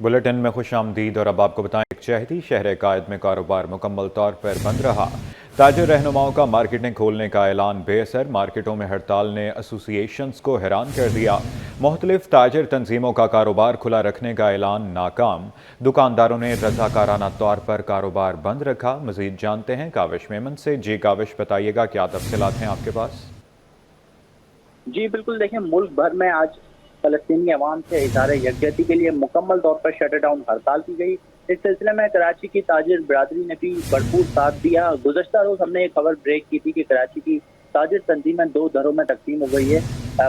Bulletin में खुश आमदीद और अब आपको बताएं यकजहती शहर कायद में कारोबार मुकम्मल तौर पर बंद रहा। ताजिर रहनुमाओं का मार्केटें खोलने का ऐलान बेअसर। मार्केटों में हड़ताल ने एसोसिएशंस को हैरान कर दिया। मुख्तलिफ ताजिर तंजीमों का कारोबार खुला रखने का ऐलान नाकाम। दुकानदारों ने रजाकाराना तौर पर कारोबार बंद रखा। मजीद जानते हैं काविश मेमन से। जी काविश, बताइएगा क्या तफसीलात हैं आपके पास? जी बिल्कुल, देखें, मुल्क भर में आज फलस्तीनी अवाम से इज़हार यकजहती के लिए मुकम्मल तौर पर शटर डाउन हड़ताल की गई। इस सिलसिले में कराची की ताजिर बिरादरी ने भी भरपूर साथ दिया। गुज़श्ता रोज हमने एक खबर ब्रेक की थी कि कराची की ताजिर तंजीमें दो धड़ों में तकसीम हो गई है।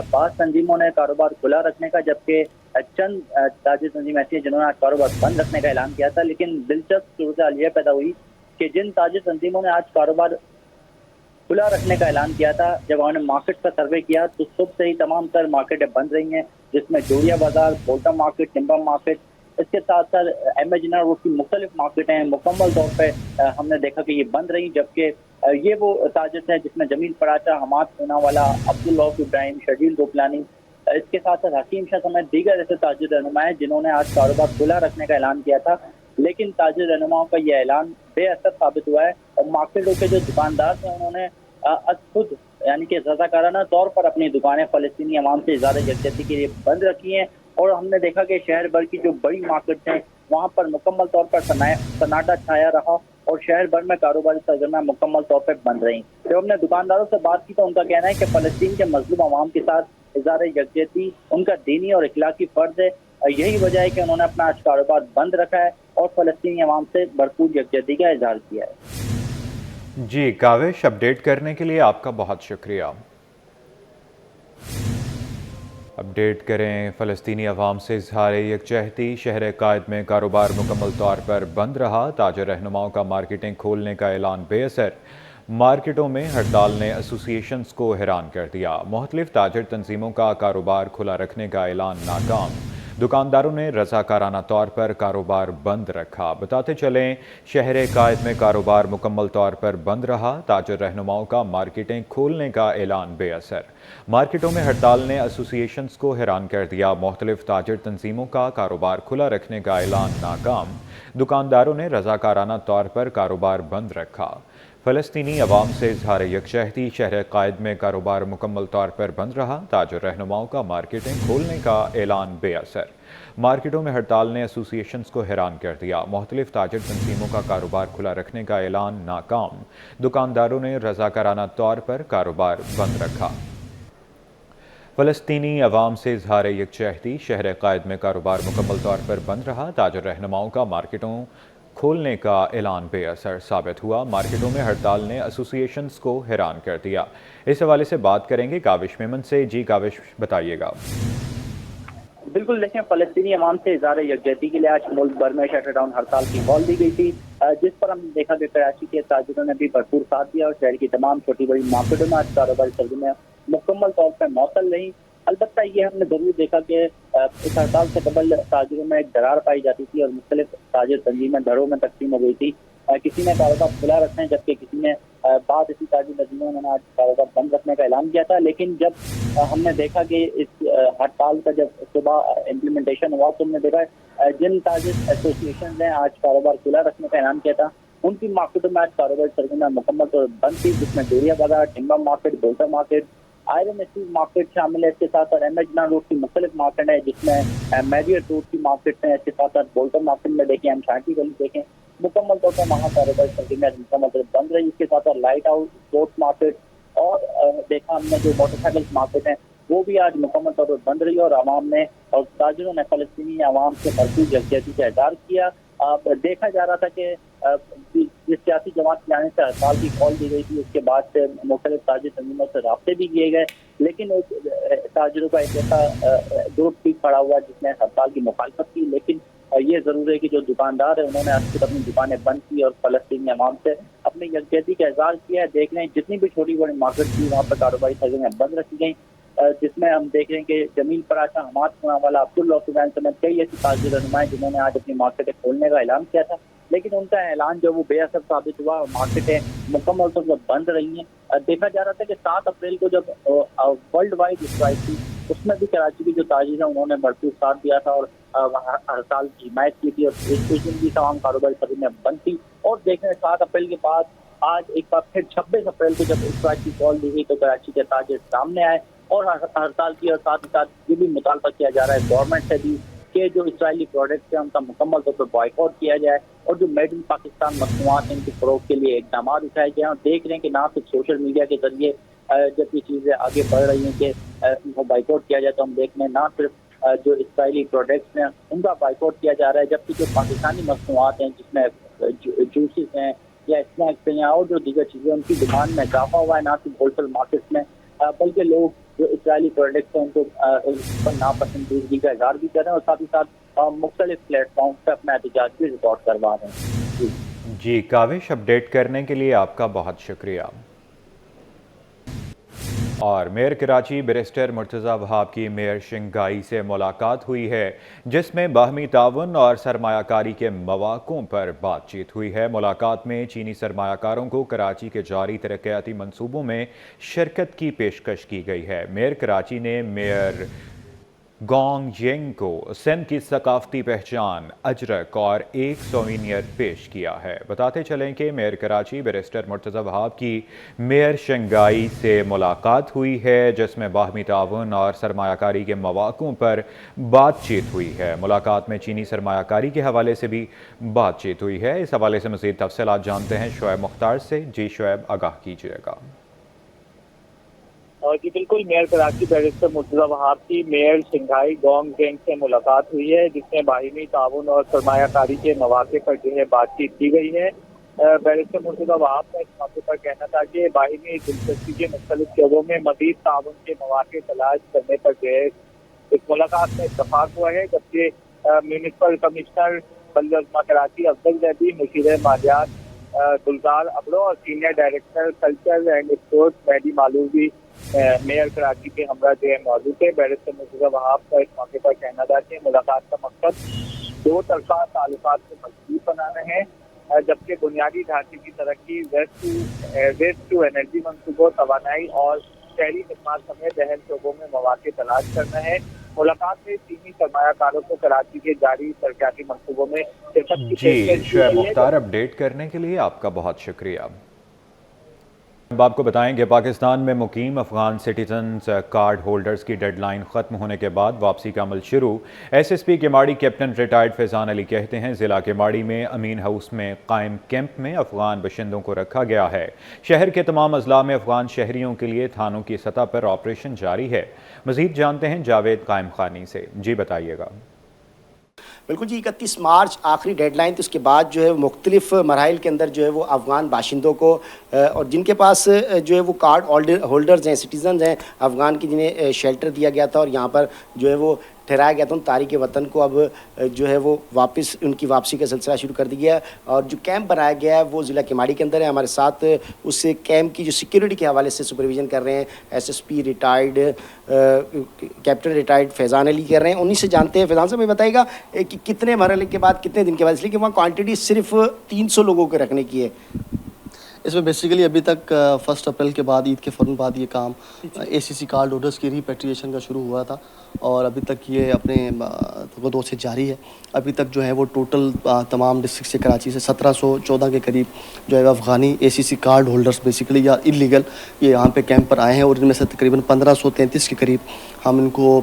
पांच तंजीमों ने कारोबार खुला रखने का, जबकि चंद ताजिर तंजीम ऐसी हैं जिन्होंने आज कारोबार बंद रखने का ऐलान किया था। लेकिन दिलचस्प सूरत यह पैदा हुई कि जिन ताजिर तंजीमों ने आज कारोबार खुला रखने का ऐलान किया था, जब उन्होंने मार्केट का सर्वे किया तो सुबह से ही तमाम तर मार्केटें बंद रही हैं, जिसमें जोड़िया बाजार, बोल्टन मार्केट, टिम्बर मार्केट, इसके साथ साथ एमेजिना रोड की मुख्तलिफ मार्केटें मुकम्मल तौर पर हमने देखा कि ये बंद रही। जबकि ये वो ताजिर हैं जिसमें जमील पराचा, हमाद पूनावाला, अब्दुल रऊफ इब्राहिम, शर्जील गोपलानी, इसके साथ साथ हकीम शाह समेत दीगर ऐसे ताजिर रहनुमा हैं जिन्होंने आज कारोबार खुला रखने का ऐलान किया था। लेकिन ताजिर रहनुमाओं का यह ऐलान बेअसर साबित हुआ है और मार्केटों के जो दुकानदार थे उन्होंने खुद यानी कि रज़ाकाराना तौर पर अपनी दुकानें फलस्तीनी अवाम से इज़हार यकजहती के लिए बंद रखी हैं। और हमने देखा कि शहर भर की जो बड़ी मार्केट हैं वहाँ पर मुकम्मल तौर पर सन्नाटा छाया रहा और शहर भर में कारोबारी सरगर्मियाँ मुकम्मल तौर पर बंद रहीं। जब हमने दुकानदारों से बात की तो उनका कहना है कि फलस्तीन के मजलूम अवाम के साथ इज़हार यकजहती उनका दीनी और इखलाकी फर्ज है। यही वजह है कि उन्होंने अपना आज कारोबार बंद रखा है और फलस्तीनी अवाम से भरपूर यकजहती का इजहार किया है। जी काविश, अपडेट करने के लिए आपका बहुत शुक्रिया। अपडेट करें, फ़लस्तीनी अवाम से इज़हार यकजहती। शहर कायद में कारोबार मुकम्मल तौर पर बंद रहा। ताजिर रहनुमाओं का मार्केटें खोलने का ऐलान बेअसर। मार्केटों में हड़ताल ने एसोसिएशंस को हैरान कर दिया। मुख्तलिफ ताजिर तंजीमों का कारोबार खुला रखने का ऐलान नाकाम। दुकानदारों ने रज़ाकाराना तौर पर कारोबार बंद रखा। बताते चलें, शहर कायद में कारोबार मुकम्मल तौर पर बंद रहा। ताजिर रहनुमाओं का मार्केटें खोलने का ऐलान बेअसर। मार्केटों में हड़ताल ने एसोसिएशंस को हैरान कर दिया। मुख्तलिफ ताजिर तंजीमों का कारोबार खुला रखने का ऐलान नाकाम। दुकानदारों ने रज़ाकाराना तौर पर कारोबार बंद रखा। फ़लस्तीनी अवाम से इज़हार यकजहती। शहर कायद में कारोबार मुकम्मल तौर पर बंद रहा। ताजिर रहनुमाओं का मार्केटें खोलने का ऐलान बेअसर। मार्केटों में हड़ताल ने एसोसिएशंस को हैरान कर दिया। मुख्तलिफ ताजिर तंजीमों का कारोबार खुला रखने का ऐलान नाकाम। दुकानदारों ने रज़ाकाराना तौर पर कारोबार बंद रखा। फ़लस्तीनी अवाम से इज़हार यकजहती। शहर कायद में कारोबार मुकम्मल तौर पर बंद रहा। ताजिर रहनुमाओं का मार्केटों खोलने का ऐलान बेअसर साबित हुआ। मार्केटों में हड़ताल ने एसोसिएशंस को हैरान कर दिया। इस हवाले से बात करेंगे काविश मेमन से। जी काविश, बताइएगा। बिल्कुल, देखें, फलस्तीनी अवाम से इज़हार यकजहती के लिए आज मुल्क भर में शटर डाउन हड़ताल की कॉल दी गई थी, जिस पर हमने देखा कि कराची के ताजिरों ने भी भरपूर साथ दिया और शहर की तमाम छोटी बड़ी मार्केटों में आज कारोबारी सरगर्मियां मुकम्मल तौर पर मौसल रही। अलबत्ता ये हमने जरूर देखा कि इस हड़ताल से कबल ताजिरों में एक दरार पाई जाती थी और मुख्तलिफ ताजिर तंजीमें धड़ों में तकसीम हो गई थी। किसी ने कारोबार खुला रखना है, जबकि किसी ने बाद इसी ताजिर तंजीमों ने आज कारोबार बंद रखने का ऐलान किया था। लेकिन जब हमने देखा कि इस हड़ताल का जब सुबह इम्प्लीमेंटेशन हुआ तो हमने देखा जिन ताजिर एसोसिएशन ने आज कारोबार खुला रखने का ऐलान किया था उनकी मार्केटों में आज कारोबार सरगर्मियां मुकम्मल तौर पर बंद थी, जिसमें जोड़िया बाजार, timber market, Bolton market, iron steel market शामिल है। इसके साथ साथ एमेजिना रोड की मुख्तलिफ मार्केट है, जिसमें मैरियट रोड की मार्केट है। इसके साथ साथ बोल्टन मार्केट में देखें, हम शांति गली देखें, मुकम्मल तौर पर वहाँ कारोबारी सरगर्मियां मुकम्मल तौर पर बंद रही। इसके साथ साथ लाइट हाउस, स्पोर्ट्स मार्केट और देखा हमने जो मोटरसाइकिल मार्केट है वो भी आज मुकम्मल तौर पर बंद रही और आवाम ने और ताजिरों ने फलस्तीनी आवाम से भरपूर यकजहती का इज़हार किया। देखा जा रहा था कि जिस सियासी जमात के आने से हड़ताल की कॉल दी गई थी, उसके बाद से मुख्तलिफ ताजिर तंजीमों से राब्ते भी किए गए, लेकिन ताजिरों का एक ऐसा ग्रुप भी खड़ा हुआ जिसने हड़ताल की मुखालफत की। लेकिन ये जरूर है कि जो दुकानदार है उन्होंने आज तक अपनी दुकानें बंद की और फलस्तीनी अवाम से अपनी यकजहती का इज़हार किया है। देख रहे हैं जितनी भी छोटी बड़ी मार्केट थी वहाँ पर कारोबारी सरगर्मियां बंद रखी गई, जिसमें हम देख रहे हैं कि जमील पराचा, हमाद पूनावाला, अब्दुल रऊफ इब्राहिम समेत कई ऐसी ताजिर रहनुमाएं जिन्होंने आज अपनी मार्केटें खोलने का ऐलान किया था, लेकिन उनका ऐलान जो वो बेअसर साबित हुआ। मार्केटें मुकम्मल तौर पर बंद रही हैं। देखा जा रहा था कि 7 अप्रैल को जब वर्ल्ड वाइड स्ट्राइक थी اس میں بھی کراچی کے جو تاجر ہیں انہوں نے بھرپور ساتھ دیا تھا اور ہڑتال کی حمایت کی تھی، اور اس دن بھی تمام کاروباری سرگرمیاں بند تھی۔ اور دیکھیں 7 اپریل کے بعد آج ایک بار پھر 26 اپریل کو جب اسٹرائک کی کال دی گئی تو کراچی کے تاجر سامنے آئے اور ہڑتال کی، اور ساتھ ہی ساتھ یہ بھی مطالبہ کیا جا رہا ہے گورنمنٹ سے بھی کہ جو اسرائیلی پروڈکٹس ہیں ان کا مکمل طور پر بائیکاٹ کیا جائے اور جو میڈ ان پاکستان مصنوعات ہیں ان کے فروغ کے لیے اقدامات اٹھائے جائیں۔ اور دیکھ رہے ہیں کہ نہ صرف سوشل میڈیا کے ذریعے جب یہ چیزیں آگے بڑھ رہی ہیں کہ ان کو بائیکاٹ کیا جائے، تو ہم دیکھ رہے ہیں نہ صرف جو اسرائیلی پروڈکٹس ہیں ان کا بائیکاٹ کیا جا رہا ہے، جبکہ جو پاکستانی مصنوعات ہیں جس میں جوسز ہیں یا اسنیکس ہیں اور جو دیگر چیزیں ان کی ڈیمانڈ میں اضافہ ہوا ہے، نہ صرف ہول سیل مارکیٹ میں بلکہ لوگ جو اسرائیلی پروڈکٹس ہیں ان کو اس پر ناپسندیدگی کا اظہار بھی کر رہے ہیں اور ساتھ ہی ساتھ مختلف پلیٹ فارمز پہ اپنا احتجاج بھی ریکارڈ کروا رہے ہیں۔ جی کاوش، اپڈیٹ کرنے کے لیے آپ کا بہت شکریہ۔ اور میئر کراچی بیرسٹر مرتضی وہاب کی میئر شنگھائی سے ملاقات ہوئی ہے، جس میں باہمی تعاون اور سرمایہ کاری کے مواقعوں پر بات چیت ہوئی ہے۔ ملاقات میں چینی سرمایہ کاروں کو کراچی کے جاری ترقیاتی منصوبوں میں شرکت کی پیشکش کی گئی ہے۔ میئر کراچی نے میئر گونگ جینگ کو سندھ کی ثقافتی پہچان اجرک اور ایک سووینیر پیش کیا ہے۔ بتاتے چلیں کہ میئر کراچی بیرسٹر مرتضی وہاب کی میئر شنگھائی سے ملاقات ہوئی ہے، جس میں باہمی تعاون اور سرمایہ کاری کے مواقعوں پر بات چیت ہوئی ہے۔ ملاقات میں چینی سرمایہ کاری کے حوالے سے بھی بات چیت ہوئی ہے۔ اس حوالے سے مزید تفصیلات جانتے ہیں شعیب مختار سے۔ جی شعیب، آگاہ کیجیے گا۔ جی بالکل، میئر کراچی بیرسٹر مرتضی وہاب کی میئر شنگھائی گونگ جینگ سے ملاقات ہوئی ہے، جس میں باہمی تعاون اور سرمایہ کاری کے مواقع پر جو ہے بات چیت کی گئی ہے۔ بیرسٹر مرتضی وہاب کا اس موقع پر کہنا تھا کہ باہمی دلچسپی کے مختلف شعبوں میں مزید تعاون کے مواقع تلاش کرنے پر جو ہے اس ملاقات میں اتفاق ہوا ہے، جبکہ میونسپل کمشنر بلدیہ کراچی افضل زیدی، مشیر مالیات گلزار ابڑو اور senior director culture and sports Mehdi Malvi mayor Karachi کے ہمراہ جو ہے موجود ہے۔ بیرسٹر مرتضی وہاب کا اس موقع پر کہنا تھا کہ ملاقات کا مقصد دو طرفہ تعلقات کو مضبوط بنانا ہے، جبکہ بنیادی ڈھانچے کی ترقی، ویسٹ ٹو انرجی منصوبوں، توانائی اور شہری خدمات سمیت اہم شعبوں میں مواقع تلاش کرنا ہے۔ ملاقات میں چینی سرمایہ کاروں کو کراچی کے جاری ترقیاتی منصوبوں میں شرکت کی جی پیشکش کی شعیب گئی ہے۔ مختار، اپڈیٹ کرنے کے لیے آپ کا بہت شکریہ۔ اب آپ کو بتائیں کہ پاکستان میں مقیم افغان سٹیزنز کارڈ ہولڈرز کی ڈیڈ لائن ختم ہونے کے بعد واپسی کا عمل شروع۔ S S P Keamari captain retired Faizan Ali کہتے ہیں ضلع کیماڑی میں امین ہاؤس میں قائم کیمپ میں افغان باشندوں کو رکھا گیا ہے۔ شہر کے تمام اضلاع میں افغان شہریوں کے لیے تھانوں کی سطح پر آپریشن جاری ہے۔ مزید جانتے ہیں جاوید قائم خانی سے۔ جی بتائیے گا۔ بالکل جی، 31 مارچ آخری ڈیڈ لائن تھی، اس کے بعد جو ہے مختلف مراحل کے اندر جو ہے وہ افغان باشندوں کو اور جن کے پاس جو ہے وہ کارڈ ہولڈرز ہیں، سٹیزنز ہیں افغان کی، جنہیں شیلٹر دیا گیا تھا اور یہاں پر جو ہے وہ ٹھہرایا گیا تھا، ان تارکین وطن کو اب جو ہے وہ واپس ان کی واپسی کا سلسلہ شروع کر دیا گیا ہے۔ اور جو کیمپ بنایا گیا ہے وہ ضلع کیماڑی کے اندر ہے۔ ہمارے ساتھ اس کیمپ کی جو سیکیورٹی کے حوالے سے سپرویژن کر رہے ہیں S S P retired captain retired Faizan Ali کر رہے ہیں، انہیں سے جانتے ہیں۔ فیضان صاحب یہ بتائیے گا کہ کتنے مرحلے کے بعد، کتنے دن کے بعد، اس لیے کہ وہاں کوانٹٹی صرف 300 لوگوں کے رکھنے کی ہے؟ اس میں بیسیکلی ابھی تک 1 اپریل کے بعد، عید کے فوراً بعد یہ کام اے سی سی کارڈ ہولڈرز کی ریپیٹریشن کا شروع ہوا تھا اور ابھی تک یہ اپنے دور سے جاری ہے۔ ابھی تک جو ہے وہ ٹوٹل تمام ڈسٹرکٹ سے، کراچی سے 1714 کے قریب جو ہے افغانی اے سی سی کارڈ ہولڈرز بیسیکلی یا انلیگل یہ یہاں پہ کیمپ پر آئے ہیں، اور ان میں سے تقریباً 1533 کے قریب ہم ان کو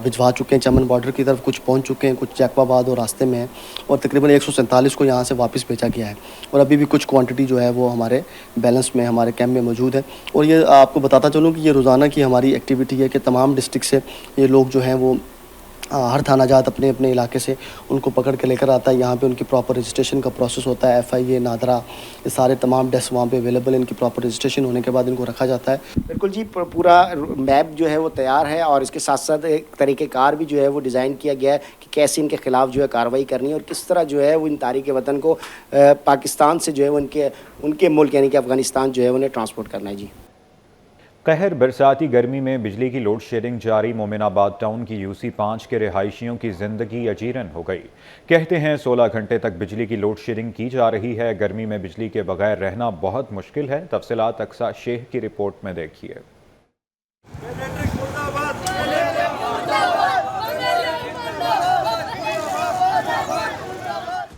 بھجوا چکے ہیں چمن بارڈر کی طرف، کچھ پہنچ چکے ہیں، کچھ جیکو آباد اور راستے میں ہیں، اور تقریباً 147 کو یہاں سے واپس بھیجا گیا ہے، اور ابھی بھی کچھ کوانٹٹی جو ہے وہ ہمارے بیلنس میں ہمارے کیمپ میں موجود ہے۔ اور یہ آپ کو بتاتا چلوں کہ یہ روزانہ کی ہماری ایکٹیویٹی ہے کہ تمام ڈسٹرکٹ سے یہ لوگ جو ہیں وہ ہر تھانہ جات اپنے اپنے علاقے سے ان کو پکڑ کے لے کر آتا ہے۔ یہاں پہ ان کی پراپر رجسٹریشن کا پروسیس ہوتا ہے، ایف آئی اے، نادرا، یہ سارے تمام ڈیسک وہاں پہ اویلیبل ہیں، ان کی پراپر رجسٹریشن ہونے کے بعد ان کو رکھا جاتا ہے۔ بالکل جی، پورا میپ جو ہے وہ تیار ہے، اور اس کے ساتھ ساتھ ایک طریقہ کار بھی جو ہے وہ ڈیزائن کیا گیا ہے کہ کیسے ان کے خلاف جو ہے کارروائی کرنی ہے، اور کس طرح جو ہے وہ ان تارکین وطن کو پاکستان سے جو ہے وہ ان کے ملک یعنی کہ افغانستان جو ہے انہیں ٹرانسپورٹ کرنا ہے۔ جی قہر برساتی گرمی میں بجلی کی لوڈ شیڈنگ جاری، مومن آباد ٹاؤن کی UC 5 کے رہائشیوں کی زندگی اجیرن ہو گئی۔ کہتے ہیں 16 گھنٹے تک بجلی کی لوڈ شیڈنگ کی جا رہی ہے۔ گرمی میں بجلی کے بغیر رہنا بہت مشکل ہے۔ تفصیلات اقصیٰ شیخ کی رپورٹ میں دیکھیے۔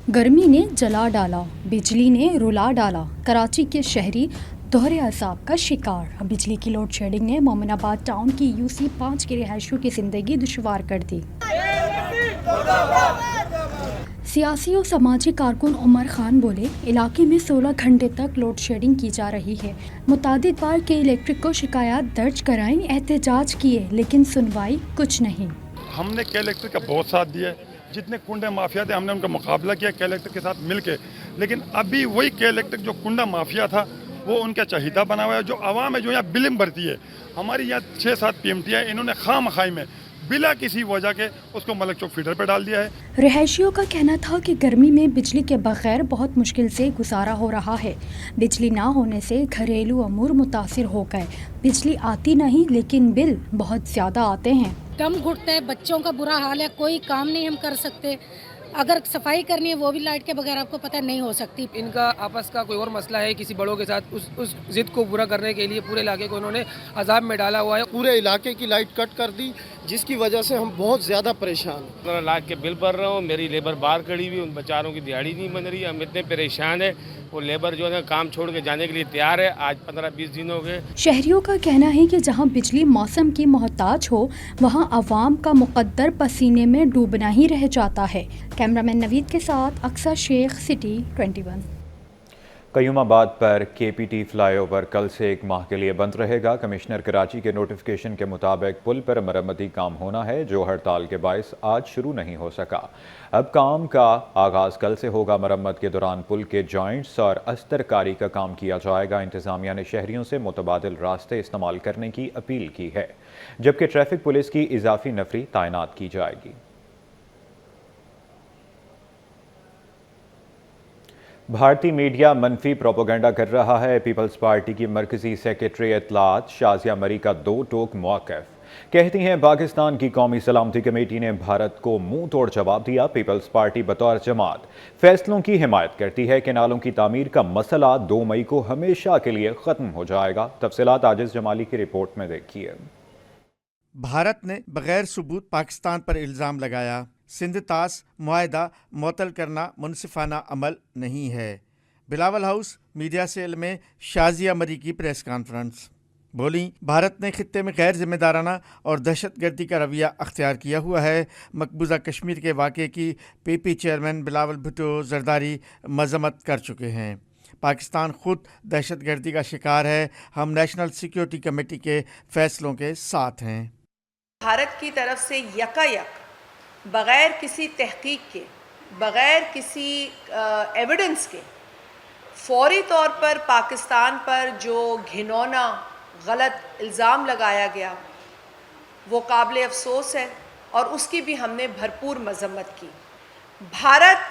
गर्मी ने जला डाला, बिजली ने रुला डाला, कराची के शहरी दोहरे अज़ाब का शिकार। बिजली की लोड शेडिंग ने मोमिनाबाद टाउन की यूसी 5 के रिहायशियों की ज़िंदगी दुश्वार कर दी। सियासी और समाजी कारकुन उमर खान बोले, इलाके में 16 घंटे तक लोड शेडिंग की जा रही है। मुतादिद बार के इलेक्ट्रिक को शिकायत दर्ज कराई, एहतजाज किए, लेकिन सुनवाई कुछ नहीं। हमने के इलेक्ट्रिक का बहुत साथ दिया है, जितने कुंडा माफिया थे हमने उनका मुकाबला किया के इलेक्ट्रिक के साथ मिलके, लेकिन अभी वही के इलेक्ट्रिक जो कुंडा माफिया था वो उनका चहीता बना हुआ है। जो आवाम है जो यहाँ बिलिम भरती है, हमारी यहाँ 6-7 PMT है, इन्होंने खामखाई में बिला किसी वजह के उसको मलक चौक फीडर पे डाल दिया है। रिहायशियों का कहना था कि गर्मी में बिजली के बगैर बहुत मुश्किल से गुजारा हो रहा है। बिजली ना होने से घरेलू अमूर मुतासिर हो गए। बिजली आती नहीं लेकिन बिल बहुत ज़्यादा आते हैं। दम घुटता है, बच्चों का बुरा हाल है, कोई काम नहीं हम कर सकते। अगर सफाई करनी है वो भी लाइट के बगैर आपको पता नहीं हो सकती। इनका आपस का कोई और मसला है किसी बड़ों के साथ, उस जिद को पूरा करने के लिए पूरे इलाके को उन्होंने अजाब में डाला हुआ है। पूरे इलाके की लाइट कट कर दी, जिसकी वजह से हम बहुत ज़्यादा परेशान हैं। 15 लाख के बिल भर रहा हूँ, मेरी लेबर बाहर खड़ी हुई, उन बेचारों की दिहाड़ी नहीं बन रही है। हम इतने परेशान है, वो लेबर जो है काम छोड़ के जाने के लिए तैयार है। आज 15-20 दिन हो गए। शहरियों का कहना है कि जहां बिजली मौसम की मोहताज हो, वहां अवाम का मुकद्दर पसीने में डूबना ही रह जाता है। कैमरामैन नवीद के साथ अक्सर शेख, सिटी 21। कयूमाबाद पर KPT फ्लाईओवर कल से 1 माह के लिए बंद रहेगा। कमिश्नर कराची के नोटिफिकेशन के मुताबिक पुल पर मरम्मती काम होना है, जो हड़ताल के बायस आज शुरू नहीं हो सका। अब काम का आगाज़ कल से होगा। मरम्मत के दौरान पुल के जॉइंट्स और अस्तरकारी का काम किया जाएगा। इंतज़ामिया ने शहरियों से मुतबादिल रास्ते इस्तेमाल करने की अपील की है, जबकि ट्रैफिक पुलिस की इजाफी नफरी तैनात की जाएगी। भारतीय मीडिया मनफी प्रोपेगेंडा कर रहा है। पीपल्स पार्टी की मरकजी सेक्रेटरी इत्तलात शाजिया मरी का 2 टोक मौक़िफ़। कहती हैं पाकिस्तान की कौमी सलामती कमेटी ने भारत को मुंह तोड़ जवाब दिया। पीपल्स पार्टी बतौर जमात फैसलों की हिमायत करती है कि नालों की तामीर का मसला 2 मई को हमेशा के लिए ख़त्म हो जाएगा। तफसीलात आजिज़ जमाली की रिपोर्ट में देखिए। भारत ने बगैर सबूत पाकिस्तान पर इल्ज़ाम लगाया। सिंध तास मुआहदा मुअत्तल करना मुनसिफाना अमल नहीं है। बिलावल हाउस मीडिया सेल में शाजिया मरी की प्रेस कॉन्फ्रेंस। बोली, भारत ने खित्ते में गैर जिम्मेदाराना और दहशतगर्दी का रवैया अख्तियार किया हुआ है। मकबूजा कश्मीर के वाक़े की PP चेयरमैन बिलावल भुट्टो जरदारी मजम्मत कर चुके हैं। पाकिस्तान खुद दहशतगर्दी का शिकार है। हम नेशनल सिक्योरिटी कमेटी के फैसलों के साथ हैं। भारत की तरफ से यकायक बग़ैर किसी तहकीक के, बग़ैर किसी एविडेंस के फौरी तौर पर पाकिस्तान पर जो घिनौना गलत इल्ज़ाम लगाया गया वो काबिल अफसोस है और उसकी भी हमने भरपूर मजम्मत की। भारत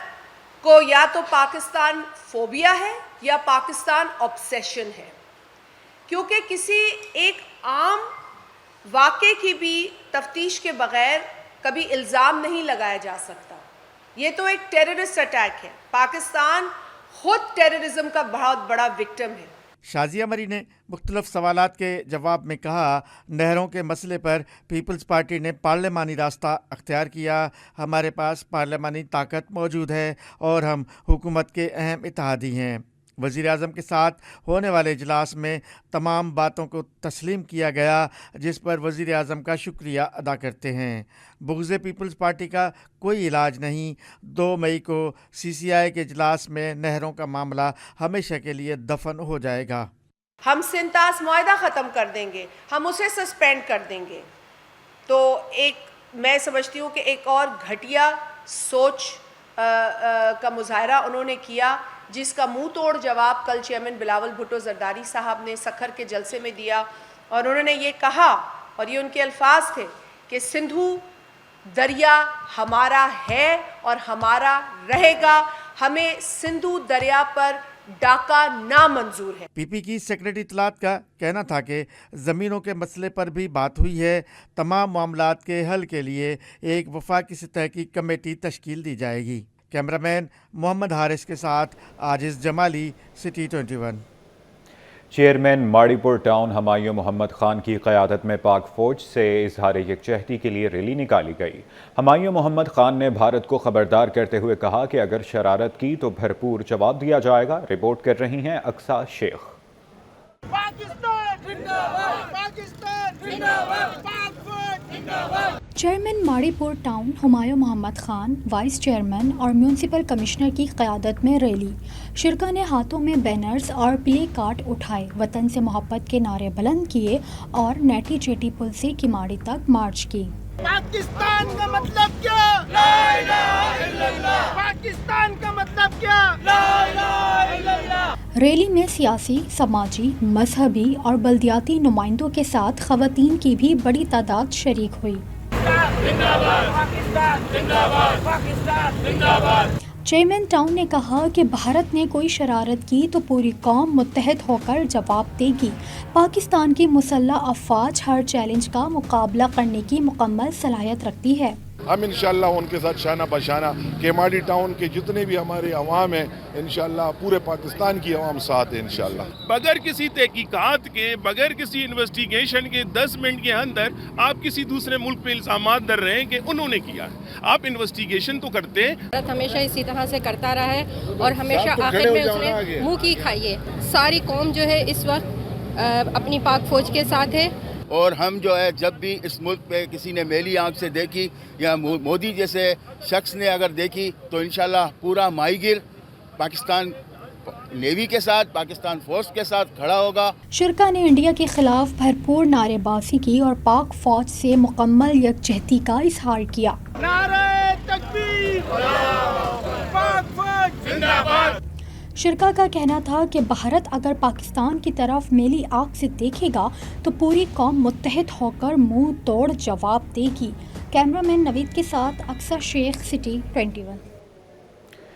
को या तो पाकिस्तान फोबिया है या पाकिस्तान ऑब्सेशन है, क्योंकि किसी एक आम वाक़े की भी तफ्तीश के बग़ैर कभी इल्ज़ाम नहीं लगाया जा सकता। ये तो एक टेररिस्ट अटैक है। पाकिस्तान खुद टेररिज्म का बहुत बड़ा विक्टिम है। शाजिया मरी ने मुख्तलिफ सवालात के जवाब में कहा, नहरों के मसले पर पीपल्स पार्टी ने पार्लिमानी रास्ता अख्तियार किया। हमारे पास पार्लिमानी ताकत मौजूद है और हम हुकूमत के अहम इत्तेहादी हैं। वज़ीर आज़म के साथ होने वाले इजलास में तमाम बातों को तस्लीम किया गया, जिस पर वज़ीर आज़म का शुक्रिया अदा करते हैं। बुग़्ज़े पीपल्स पार्टी का कोई इलाज नहीं। 2 मई को CCI के इजलास में नहरों का मामला हमेशा के लिए दफन हो जाएगा। हम सिंतास मुआहदा ख़त्म कर देंगे, हम उसे सस्पेंड कर देंगे। तो मैं समझती हूँ कि एक और घटिया सोच का मुज़ाहरा उन्होंने किया, जिसका मुंह तोड़ जवाब कल चेयरमैन बिलावल भुट्टो जरदारी साहब ने सखर के जलसे में दिया। और उन्होंने ये कहा, और ये उनके अल्फाज थे, कि सिंधु दरिया हमारा है और हमारा रहेगा। हमें सिंधु दरिया पर डाका नामंजूर है। PP की सेक्रेटरी इत्तलात का कहना था कि ज़मीनों के मसले पर भी बात हुई है। तमाम मामलात के हल के लिए एक वफाकी सतह की कमेटी तश्कील दी जाएगी। कैमरामैन मोहम्मद हारिस के साथ आजिज़ जमाली, सिटी 21। چیئرمین ماڑی پور ٹاؤن ہمایوں محمد خان کی قیادت میں پاک فوج سے اظہار یکجہتی کے لیے ریلی نکالی گئی۔ ہمایوں محمد خان نے بھارت کو خبردار کرتے ہوئے کہا کہ اگر شرارت کی تو بھرپور جواب دیا جائے گا۔ رپورٹ کر رہی ہیں اقصیٰ شیخ۔ چیئرمین ماڑی پور town Humayun Muhammad Khan, vice chairman اور میونسپل کمشنر کی قیادت میں ریلی۔ شرکا نے ہاتھوں میں بینرز اور پلے کارڈ اٹھائے، وطن سے محبت کے نعرے بلند کیے اور نیٹی چیٹی پل سے کماڑی تک مارچ کی۔ پاکستان کا مطلب کیا؟ لا الہ الا اللہ۔ پاکستان کا مطلب کیا؟ لا الہ الا اللہ۔ ریلی میں سیاسی، سماجی، مذہبی اور بلدیاتی نمائندوں کے ساتھ خواتین کی بھی بڑی تعداد شریک ہوئی۔ چیئرمین ٹاؤن نے کہا کہ بھارت نے کوئی شرارت کی تو پوری قوم متحد ہو کر جواب دے گی۔ پاکستان کی مسلح افواج ہر چیلنج کا مقابلہ کرنے کی مکمل صلاحیت رکھتی ہے۔ ہم انشاءاللہ ان کے ساتھ شانہ بشانہ کیماڑی ٹاؤن کے جتنے بھی ہمارے عوام ہیں انشاءاللہ پورے پاکستان کی عوام ساتھ ہے انشاءاللہ۔ بغیر کسی تحقیقات کے، بغیر کسی انویسٹیگیشن کے 10 منٹ کے اندر آپ کسی دوسرے ملک پہ الزامات در رہے ہیں کہ انہوں نے کیا ہے۔ آپ انویسٹیگیشن تو کرتے ہیں۔ بھارت ہمیشہ اسی طرح سے کرتا رہا ہے اور ہمیشہ آخر میں اس نے منہ کی کھائی ہے۔ ساری قوم جو ہے اس وقت اپنی پاک فوج کے ساتھ ہے۔ اور ہم جو ہے جب بھی اس ملک پہ کسی نے میلی آنکھ سے دیکھی یا مودی جیسے شخص نے اگر دیکھی تو انشاءاللہ پورا ماہی گیر پاکستان نیوی کے ساتھ، پاکستان فورس کے ساتھ کھڑا ہوگا۔ شرکا نے انڈیا کے خلاف بھرپور نعرے بازی کی اور پاک فوج سے مکمل یکجہتی کا اظہار کیا۔ نعرہ تکبیر! پاک فوج زندہ باد! شرکا کا کہنا تھا کہ بھارت اگر پاکستان کی طرف میلی آنکھ سے دیکھے گا تو پوری قوم متحد ہو کر منہ توڑ جواب دے گی۔ کیمرہ مین نوید کے ساتھ اقصیٰ شیخ، سٹی 21۔